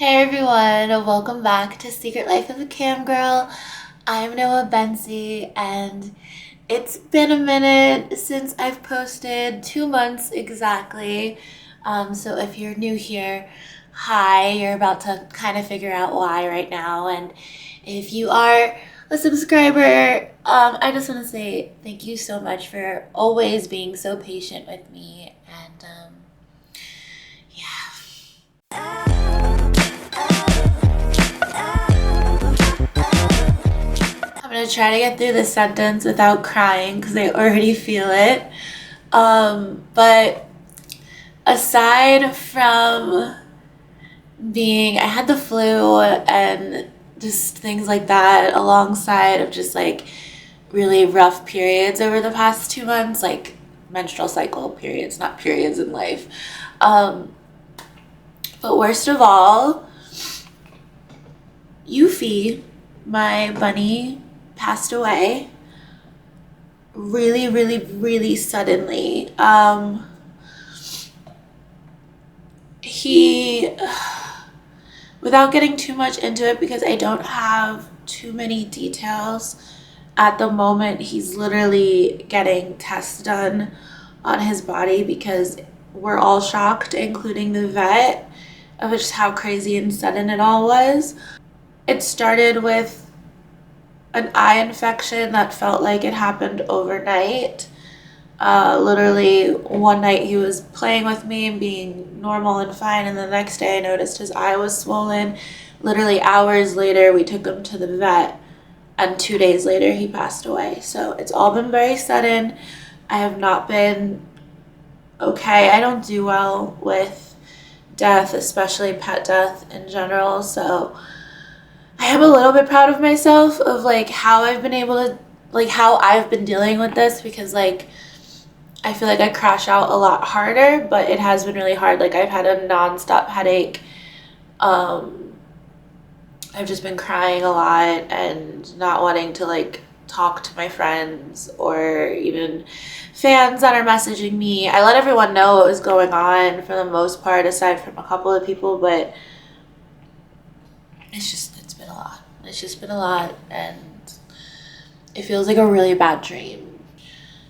Hey everyone, welcome back to Secret Life of a Cam Girl. I'm Noah Bensi, and it's been a minute since I've posted, 2 months exactly. So if you're new here, hi, you're about to kind of figure out why right now. And if you are a subscriber, I just want to say thank you so much for always being so patient with me. And I'm gonna try to get through this sentence without crying because I already feel it. But aside from I had the flu and just things like that, alongside of just like really rough periods over the past 2 months, like menstrual cycle periods, not periods in life. But worst of all, Yuffie, my bunny, passed away really, really, really suddenly. He, without getting too much into it because I don't have too many details at the moment, he's literally getting tests done on his body because we're all shocked, including the vet, of just how crazy and sudden it all was. It started with an eye infection that felt like it happened overnight. Literally one night he was playing with me and being normal and fine, and the next day I noticed his eye was swollen. Literally hours later we took him to the vet, and 2 days later he passed away. So it's all been very sudden. I have not been okay. I don't do well with death, especially pet death in general, so I am a little bit proud of myself of like how I've been able to, like how I've been dealing with this, because like I feel like I crash out a lot harder, but it has been really hard. Like I've had a nonstop headache. I've just been crying a lot and not wanting to like talk to my friends or even fans that are messaging me. I let everyone know what was going on for the most part, aside from a couple of people, but it's been a lot. It's just been a lot, and it feels like a really bad dream.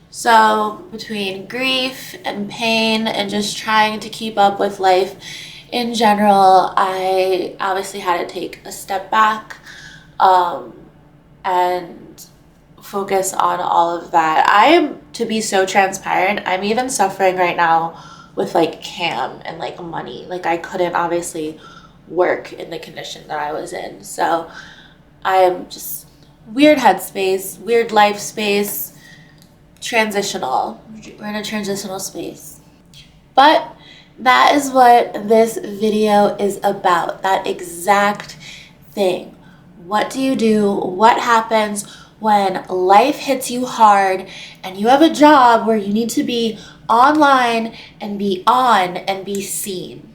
So between grief and pain and just trying to keep up with life in general, I obviously had to take a step back and focus on all of that. I am, to be so transparent, I'm even suffering right now with like cam and like money. Like I couldn't obviously work in the condition that I was in. So I am just weird headspace, weird life space, transitional. We're in a transitional space. But that is what this video is about. That exact thing. What do you do? What happens when life hits you hard and you have a job where you need to be online and be on and be seen?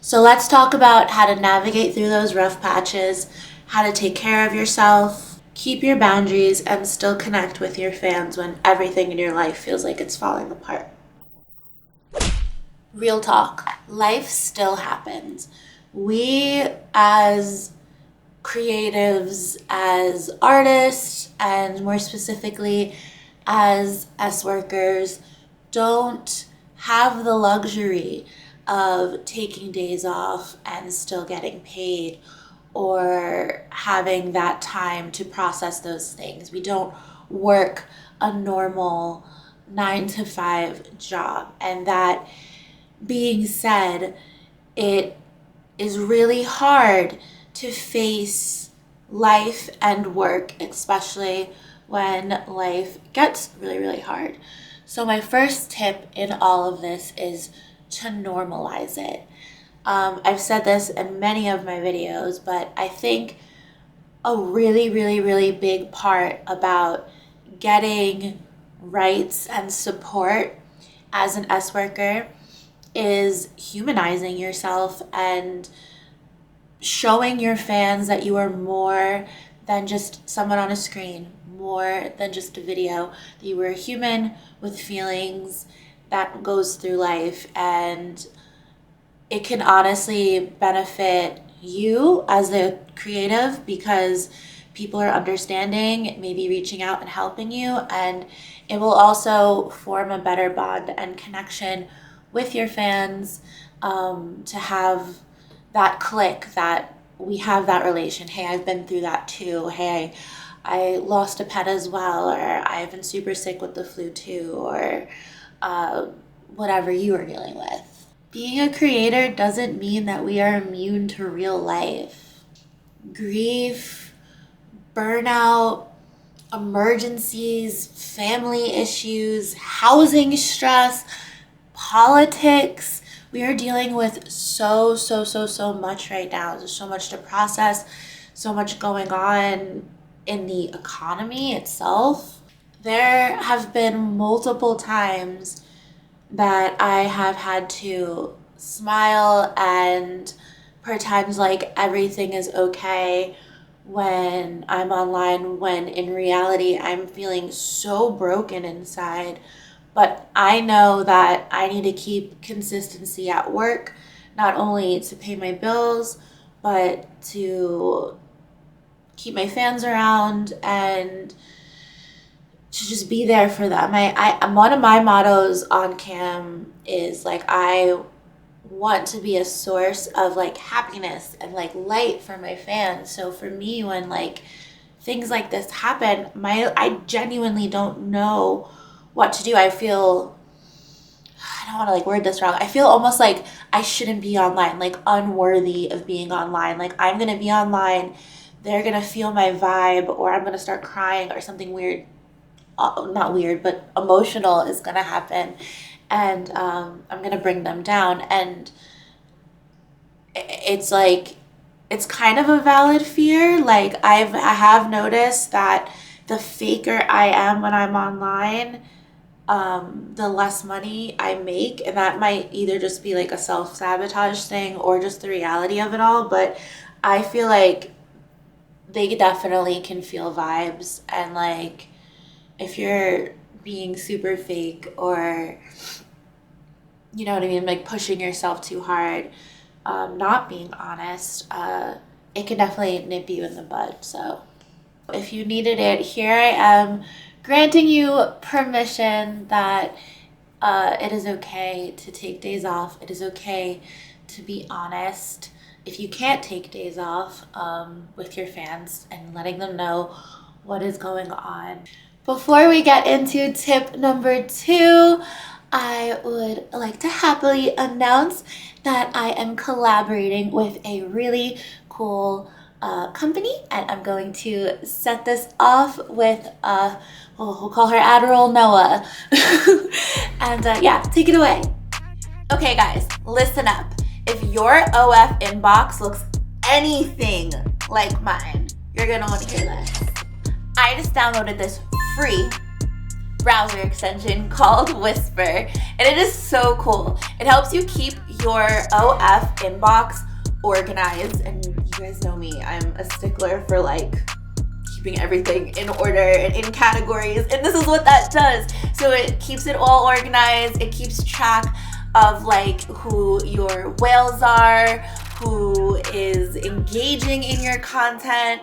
So let's talk about how to navigate through those rough patches, how to take care of yourself, keep your boundaries, and still connect with your fans when everything in your life feels like it's falling apart. Real talk, life still happens. We as creatives, as artists, and more specifically as S workers, don't have the luxury of taking days off and still getting paid, or having that time to process those things. We don't work a normal 9 to 5 job. And that being said, it is really hard to face life and work, especially when life gets really, really hard. So my first tip in all of this is to normalize it. I've said this in many of my videos, but I think a really, really, really big part about getting rights and support as an S worker is humanizing yourself and showing your fans that you are more than just someone on a screen, more than just a video, that you are a human with feelings that goes through life. And it can honestly benefit you as a creative, because people are understanding, maybe reaching out and helping you, and it will also form a better bond and connection with your fans, to have that click, that we have that relation. Hey, I've been through that too. Hey, I lost a pet as well, or I've been super sick with the flu too, or whatever you are dealing with. Being a creator doesn't mean that we are immune to real life. Grief, burnout, emergencies, family issues, housing stress, politics. We are dealing with so much right now. There's so much to process, so much going on in the economy itself. There have been multiple times that I have had to smile and pretend like everything is okay when I'm online, when in reality I'm feeling so broken inside. But I know that I need to keep consistency at work, not only to pay my bills, but to keep my fans around and to just be there for them. One of my mottos on cam is like, I want to be a source of like happiness and like light for my fans. So for me, when like things like this happen, I genuinely don't know what to do. I don't want to like word this wrong. I feel almost like I shouldn't be online, like unworthy of being online. Like I'm going to be online, they're going to feel my vibe, or I'm going to start crying, or something weird, not weird, but emotional is going to happen. And I'm going to bring them down. And it's like, it's kind of a valid fear. Like I have noticed that the faker I am when I'm online, the less money I make. And that might either just be like a self-sabotage thing or just the reality of it all. But I feel like they definitely can feel vibes. And like, if you're being super fake, or, you know what I mean, like pushing yourself too hard, not being honest, it can definitely nip you in the bud. So if you needed it, here I am granting you permission that it is okay to take days off. It is okay to be honest. If you can't take days off, with your fans and letting them know what is going on. Before we get into tip number 2, I would like to happily announce that I am collaborating with a really cool company, and I'm going to set this off with, we'll call her Adderall Noah. And yeah, take it away. Okay guys, listen up. If your OF inbox looks anything like mine, you're gonna want to hear this. I just downloaded this free browser extension called Whisper, and it is so cool. It helps you keep your OF inbox organized, and you guys know me, I'm a stickler for like keeping everything in order and in categories, and this is what that does. So it keeps it all organized, it keeps track of like who your whales are, who is engaging in your content,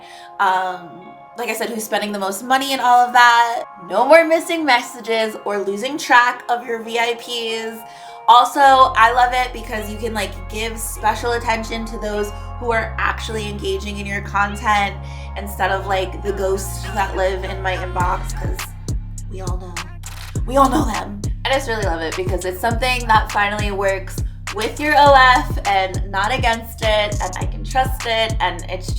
like I said, who's spending the most money and all of that. No more missing messages or losing track of your VIPs. Also, I love it because you can like give special attention to those who are actually engaging in your content instead of like the ghosts that live in my inbox, because we all know them. I just really love it because it's something that finally works with your OF and not against it, and I can trust it, and it's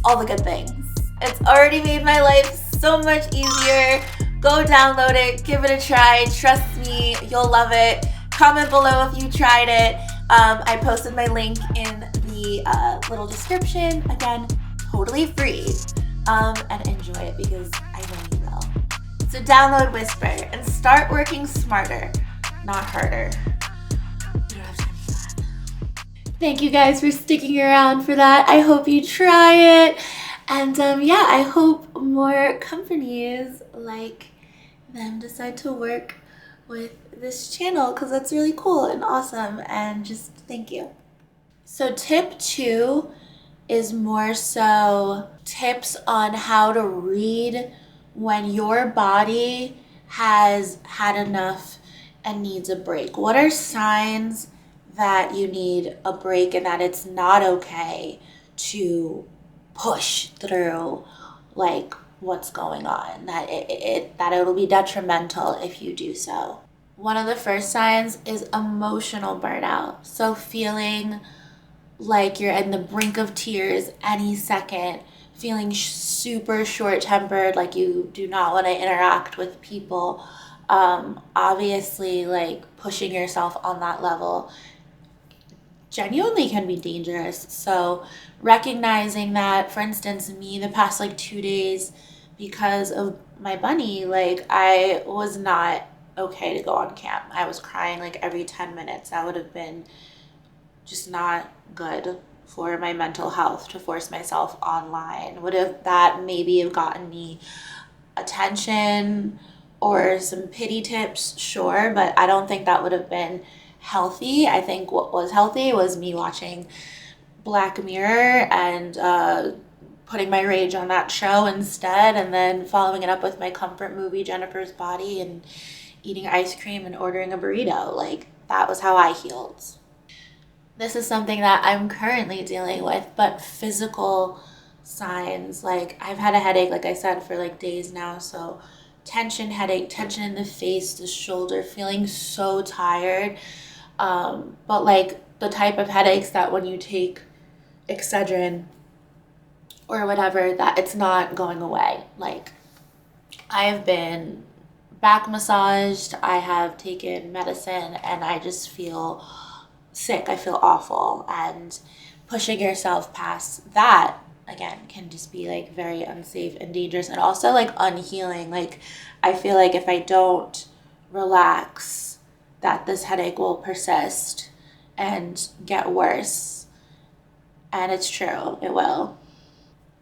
all the good things. It's already made my life so much easier. Go download it, give it a try. Trust me, you'll love it. Comment below if you tried it. I posted my link in the little description. Again, totally free. And enjoy it because I know you will. So download Whisper and start working smarter, not harder. We don't have time for that. Thank you guys for sticking around for that. I hope you try it. And yeah, I hope more companies like them decide to work with this channel, because that's really cool and awesome, and just thank you. So tip 2 is more so tips on how to read when your body has had enough and needs a break. What are signs that you need a break and that it's not okay to push through like what's going on, that that it'll be detrimental if you do so. One of the first signs is emotional burnout. So feeling like you're in the brink of tears any second, feeling super short tempered, like you do not want to interact with people. Obviously, like pushing yourself on that level genuinely can be dangerous. So, recognizing that, for instance, me the past like 2 days, because of my bunny, like I was not okay to go on camp. I was crying like every 10 minutes. That would have been just not good for my mental health to force myself online. Would have that maybe have gotten me attention or some pity tips? Sure, but I don't think that would have been healthy. I think what was healthy was me watching Black Mirror and putting my rage on that show instead, and then following it up with my comfort movie, Jennifer's Body, and eating ice cream and ordering a burrito. Like, that was how I healed. This is something that I'm currently dealing with, but physical signs, like I've had a headache, like I said, for like days now. So tension headache, tension in the face, the shoulder, feeling so tired. But like the type of headaches that when you take Excedrin or whatever, that it's not going away. Like I've been back massaged, I have taken medicine, and I just feel sick. I feel awful. And pushing yourself past that, again, can just be like very unsafe and dangerous and also like unhealing. Like, I feel like if I don't relax, that this headache will persist and get worse. And it's true, it will.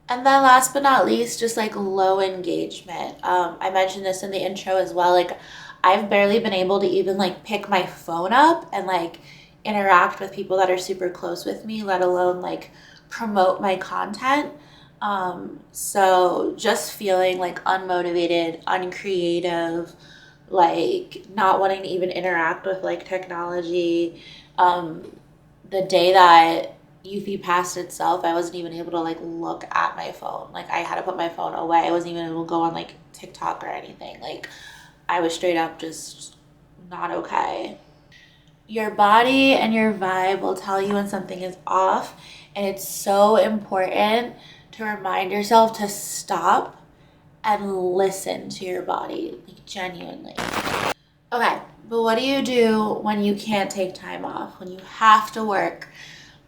And then last but not least, just like low engagement. I mentioned this in the intro as well. Like I've barely been able to even like pick my phone up and like interact with people that are super close with me, let alone like promote my content. So just feeling like unmotivated, uncreative, like not wanting to even interact with like technology. The day that Eufy passed itself, I wasn't even able to like look at my phone. Like I had to put my phone away. I wasn't even able to go on like TikTok or anything. Like I was straight up just not okay. Your body and your vibe will tell you when something is off, and it's so important to remind yourself to stop and listen to your body, like genuinely. Okay, but what do you do when you can't take time off, when you have to work?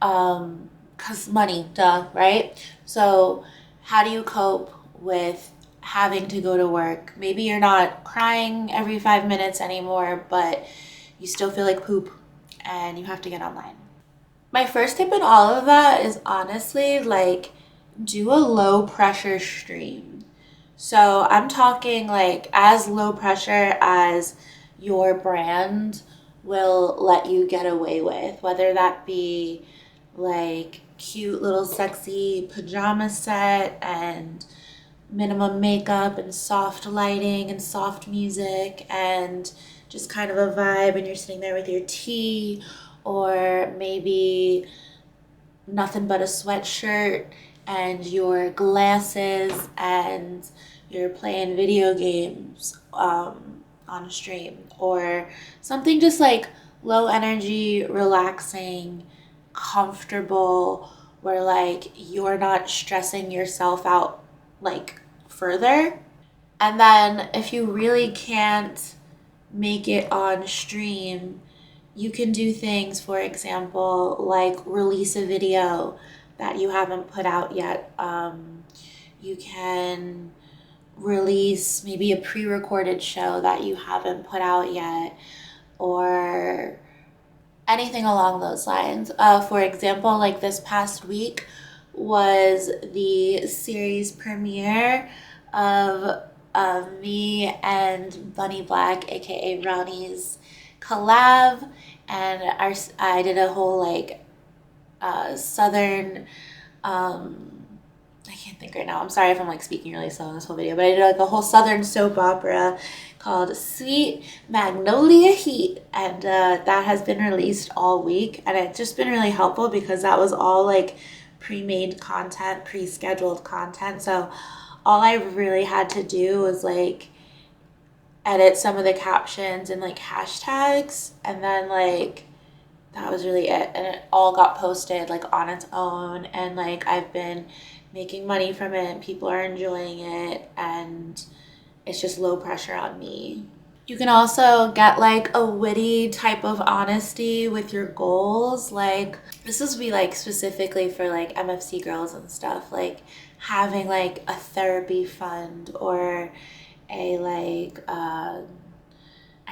'Cause money, duh, right? So how do you cope with having to go to work? Maybe you're not crying every 5 minutes anymore, but you still feel like poop and you have to get online. My first tip in all of that is honestly like do a low pressure stream. So I'm talking like as low pressure as your brand will let you get away with, whether that be like cute little sexy pajama set and minimum makeup and soft lighting and soft music and just kind of a vibe, and you're sitting there with your tea, or maybe nothing but a sweatshirt and your glasses and you're playing video games on a stream, or something just like low energy, relaxing, comfortable, where like you're not stressing yourself out like further. And then if you really can't make it on stream, you can do things, for example, like release a video that you haven't put out yet. You can release maybe a pre-recorded show that you haven't put out yet, or anything along those lines. For example, like this past week was the series premiere of me and Bunny Black, aka Ronnie's collab, and I did a whole like Southern, I can't think right now. I'm sorry if I'm like speaking really slow in this whole video, but I did like a whole Southern soap opera called Sweet Magnolia Heat, and that has been released all week, and it's just been really helpful because that was all like pre-made content, pre-scheduled content. So all I really had to do was like edit some of the captions and like hashtags, and then like that was really it, and it all got posted like on its own, and like I've been making money from it, people are enjoying it, and it's just low pressure on me. You can also get like a witty type of honesty with your goals. Like this is be like specifically for like MFC girls and stuff, like having like a therapy fund, or a like I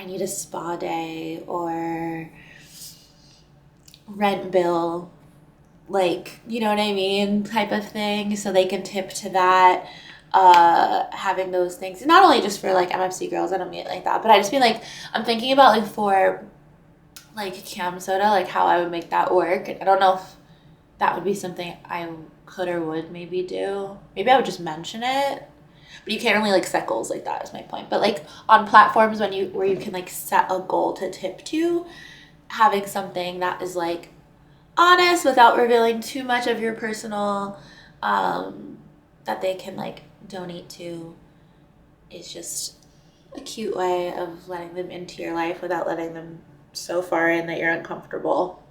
need a spa day, or rent bill, like, you know what I mean, type of thing, so they can tip to that. Having those things, not only just for like MFC girls, I don't mean it like that, but I just mean like I'm thinking about like for like cam soda, like how I would make that work. And I don't know if that would be something I could or would maybe do. Maybe I would just mention it, but you can't really like set goals like that is my point. But like on platforms where you can like set a goal to tip to, having something that is like honest without revealing too much of your personal that they can like donate to is just a cute way of letting them into your life without letting them so far in that you're uncomfortable.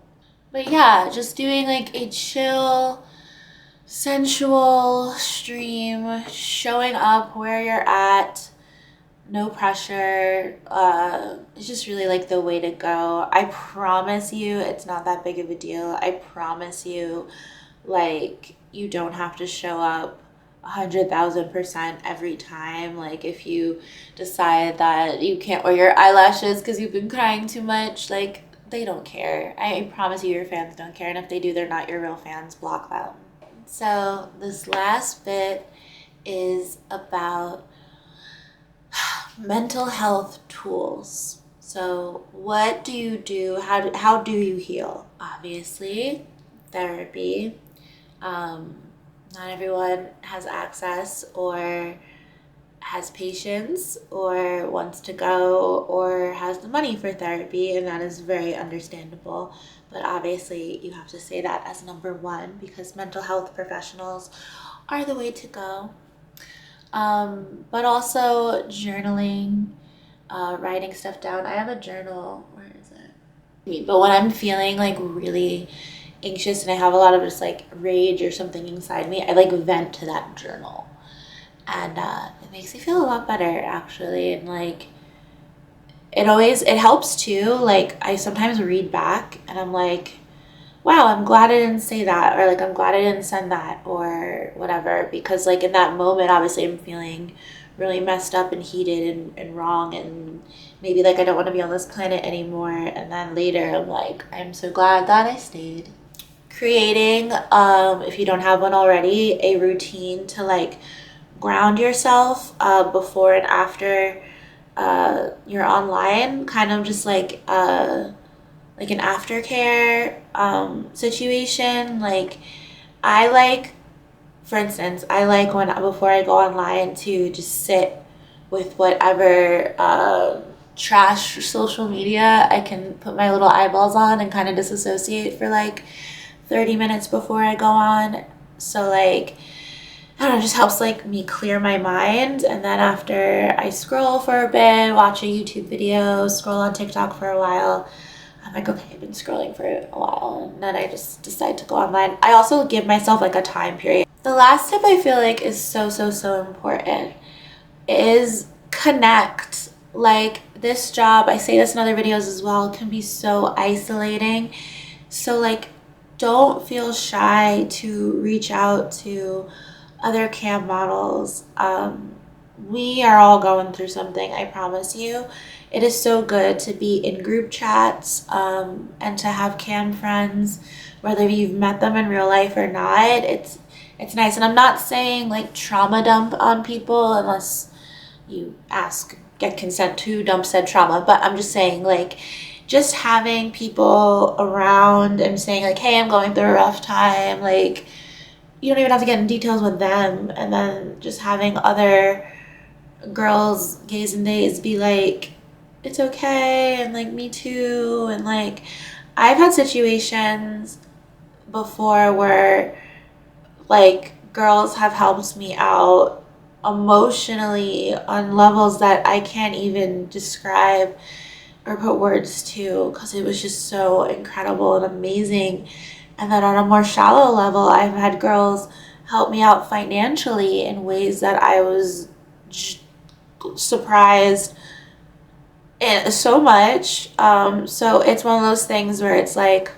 But yeah, just doing like a chill, sensual stream, showing up where you're at, no pressure. It's just really like the way to go. I promise you it's not that big of a deal. I promise you, like, you don't have to show up 100,000% every time. Like if you decide that you can't wear your eyelashes because you've been crying too much, like they don't care. I promise you your fans don't care, and if they do, they're not your real fans. Block them. So this last bit is about mental health tools. So what do you do? How do you heal? Obviously, therapy. Not everyone has access or has patience or wants to go or has the money for therapy, and that is very understandable. But obviously you have to say that as number one because mental health professionals are the way to go. But also journaling, writing stuff down. I have a journal. Where is it? But when I'm feeling like really anxious and I have a lot of just like rage or something inside me, I like vent to that journal, and it makes me feel a lot better actually. And like it helps too. Like I sometimes read back and I'm like, wow, I'm glad I didn't say that, or like I'm glad I didn't send that, or whatever, because like in that moment obviously I'm feeling really messed up and heated and wrong, and maybe like I don't want to be on this planet anymore, and then later I'm like, I'm so glad that I stayed. Creating, if you don't have one already, a routine to like ground yourself before and after you're online, kind of just like an aftercare situation. Like I like, for instance, I like when before I go online to just sit with whatever trash social media I can put my little eyeballs on and kind of disassociate for like 30 minutes before I go on. So like, I don't know, it just helps like me clear my mind. And then after I scroll for a bit, watch a YouTube video, scroll on TikTok for a while, I'm like, okay, I've been scrolling for a while, and then I just decide to go online. I also give myself like a time period. The last tip I feel like is so important is connect. Like this job, I say this in other videos as well, can be so isolating. So like, don't feel shy to reach out to other cam models. We are all going through something, I promise you. It is so good to be in group chats and to have cam friends, whether you've met them in real life or not. It's nice. And I'm not saying like trauma dump on people unless you get consent to dump said trauma, but I'm just saying like just having people around and saying like, hey, I'm going through a rough time, like, you don't even have to get in details with them, and then just having other girls, gays and days, be like, it's okay, and like, me too. And like, I've had situations before where like girls have helped me out emotionally on levels that I can't even describe or put words to, because it was just so incredible and amazing. And then on a more shallow level, I've had girls help me out financially in ways that I was surprised so much. So it's one of those things where it's like,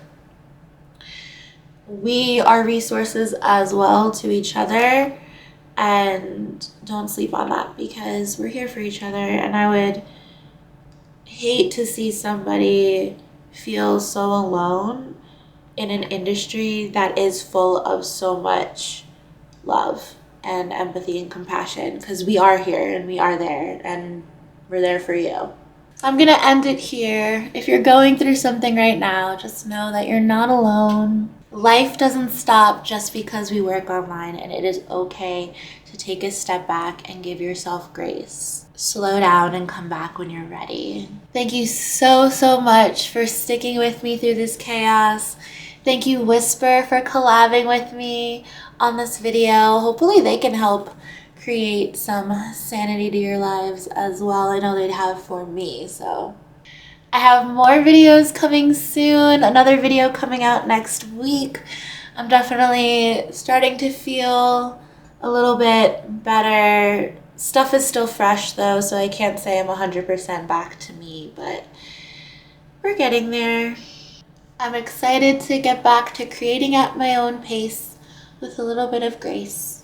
we are resources as well to each other, and don't sleep on that, because we're here for each other. And I would hate to see somebody feel so alone in an industry that is full of so much love and empathy and compassion, because we are here and we are there and we're there for you. I'm going to end it here. If you're going through something right now, just know that you're not alone. Life doesn't stop just because we work online, and it is okay to take a step back and give yourself grace. Slow down and come back when you're ready. Thank you so, so much for sticking with me through this chaos. Thank you, Whisper, for collabing with me on this video. Hopefully they can help create some sanity to your lives as well. I know they'd have for me. So I have more videos coming soon, another video coming out next week. I'm definitely starting to feel a little bit better. Stuff is still fresh though, so I can't say I'm 100% back to me, but we're getting there. I'm excited to get back to creating at my own pace with a little bit of grace.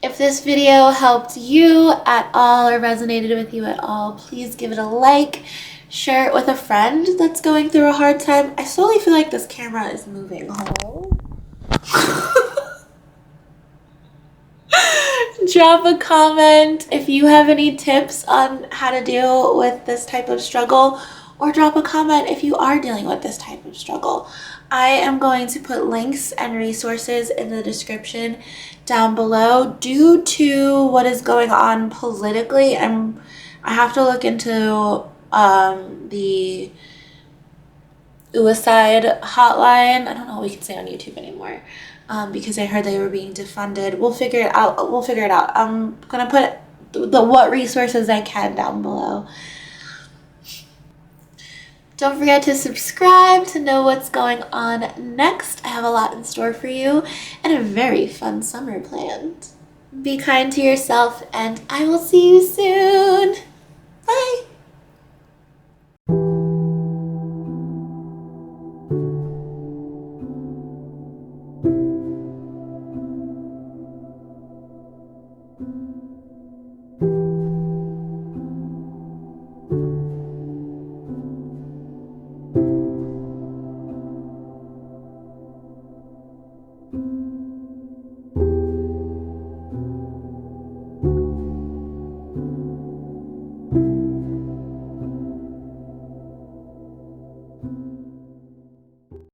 If this video helped you at all or resonated with you at all, please give it a like. Share it with a friend that's going through a hard time. I slowly feel like this camera is moving. Drop a comment if you have any tips on how to deal with this type of struggle, or drop a comment if you are dealing with this type of struggle. I am going to put links and resources in the description down below. Due to what is going on politically, I have to look into the suicide hotline. I don't know what we can say on YouTube anymore, because I heard they were being defunded. We'll figure it out. I'm gonna put what resources I can down below. Don't forget to subscribe to know what's going on next. I have a lot in store for you and a very fun summer planned. Be kind to yourself, and I will see you soon. Bye.